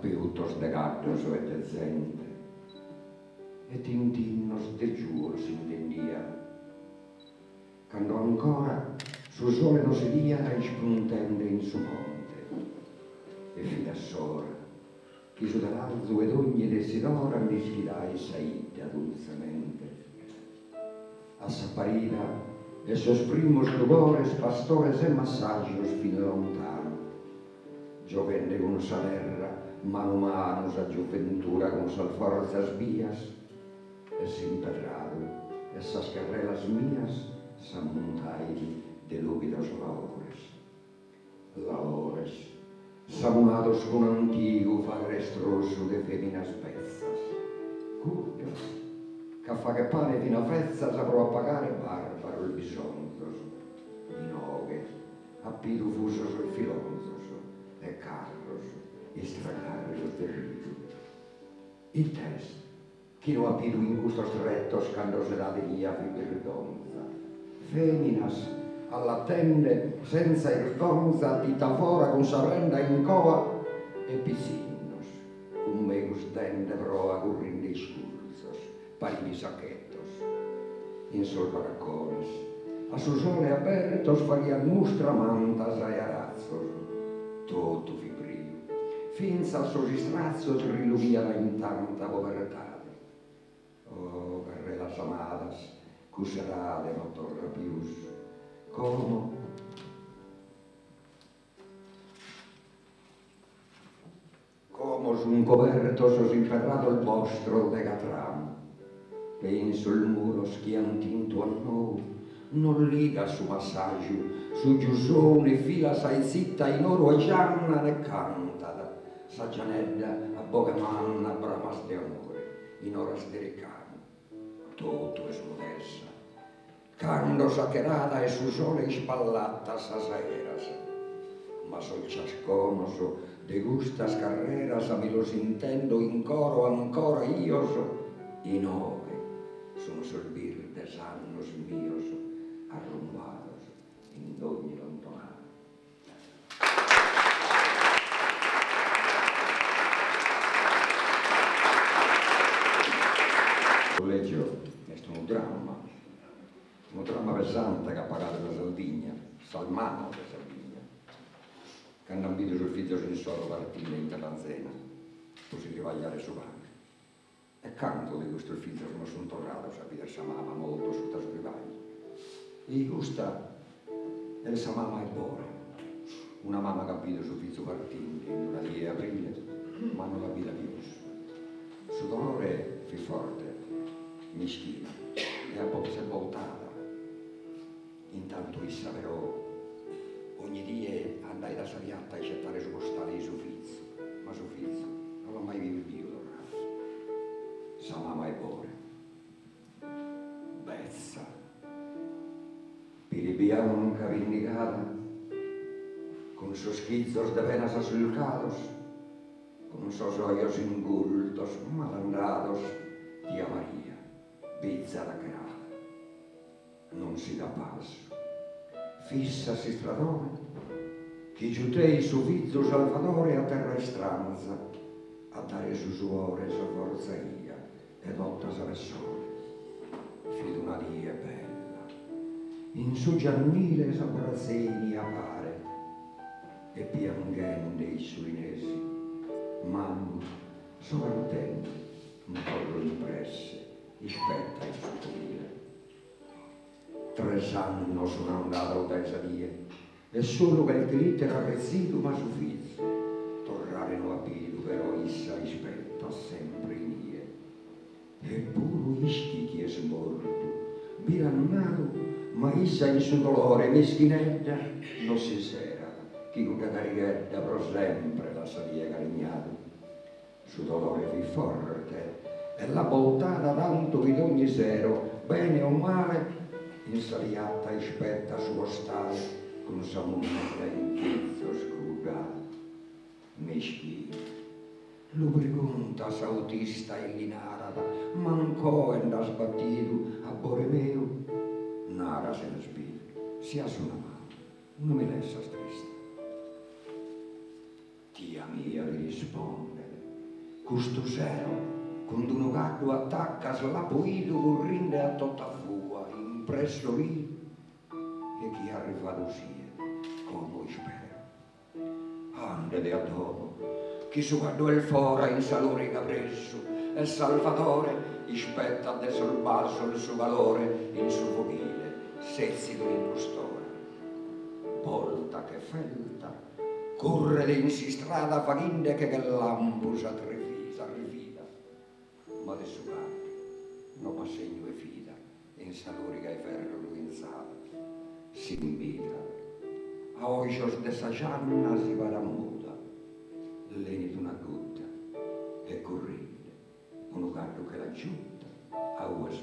piuttos de gaddos e de gente, e tintinnos de giuro si intendia, quando ancora su sole non si dia spuntende in su monte, e fino a sora, chi su dall'alzo ed ogni desidora mi sfidai saite dulcemente. A sapparida e sos primos lugores pastores e massagios fin lontano, giovende con sa terra, mano mano sa giuventura con sal forzas vías, e sin pedrado, e sas carreras mías, s'ammontai de lúbidos laores, samunados con antigo fagrestroso de feminas pezzas, curtas, che fa che pane fino a fezzas aprò a pagare barbaro il bisonzos, inoghe, appidu fusos e filonzos, e carros, e stracarrios de ritu. Il test, chi no appidu in gustos rettos, cando se da venia fiberdonza, feminas, alla tende senza irgonza tita fora con sarrenda in coa e pisinnos un megus tende proa currindi discursos paribi saquetos in sol barracones a su sole apertos farian mustra mantas e arazzos tutto fibrio finza a sos istrazzos riluviana in tanta povertade oh carreras amadas cuserade no torra pius como un coberto sos imperrato il vostro de gatram, che in sul muro schiantinto a nou non liga su massaggio, su giusone fila sai zitta in oro e gianna ne canta, sa gianedda a bogamanna bramas de amore, in oras de ricamo, tutto es modessa. Cando sacherada e su sole spallata sasaeras, ma sol ciascono de gustas carreras a me los intendo in coro ancora io in ove son sorbir de annos míos arrumbados in ogni lontanano. Collegio è un dramma pesante che ha pagato la Sardegna, Salmano di Sardegna, che hanno ambito sul figlio in solo partire in Catanzena, così rivagliare su pane. E canto di questo figlio non sono tornato, sapete, sa mamma molto su questo rivaglio. E gusta, e sa mamma è buona, una mamma che ha abito sul figlio partire in una di aprile, ma non abita più. Su dolore fu forte, mischina, e a poco si è voltata. Intanto essa però ogni dia andai da Sariatta a cercare su postale di suo figlio, ma suo figlio non l'ho mai visto tornato. Sa mamma è buona, bezza, piribianca vindicata, con sus schizzos de venas asulcados, con sus ojos ingultos, malandrados, tia Maria, bizza da grada, non si dà passo. Fissa si stradone, chi giutei su vizzo salvatore a terra estranza, a dare su suore sa forzaia, ed otta sa sole, fido una die bella, in su giannile sa brazzeni appare, e piangende i suinesi, mamma, sovrantende, un collo impresse, ispetta il suo dire. 3 anni sono andato da Esadia e solo che il glitter arrezzito ma su figlio tornare no apido però issa rispetta sempre in ie e puro ischi chi è smorto birannato ma issa in suo dolore meschinetta non si sera chi con catarighetta però sempre la saria carignata su dolore fi forte e la voltata tanto di ogni sero bene o male insaliata e spetta suo stare con sa moneta in pizzo scrugato meschino lo pregunta sautista e linarada mancò e da sbattito a bore meo nara se ne spira si ha su una mano non mi lascia triste tia mia gli risponde Custo zero, quando uno gatto attacca slapoito correndo a tutta fua, impresso lì, e chi ha arrivato sia, come spero. Andele a dopo, chi su guardò il fora in salore capresso, e Salvatore ispetta adesso il basso il suo valore, in suo fuochile, sezzico in custore. Volta che felta, corre in si strada faghinde che lampo s'arrifida, ma de su gatto non pa segno e fida, in salori che ferro lui insala, si invita, a ojos de sa gianna si para muda, leni d'una gutta, e corrinde, uno gatto che l'aggiunta, a ues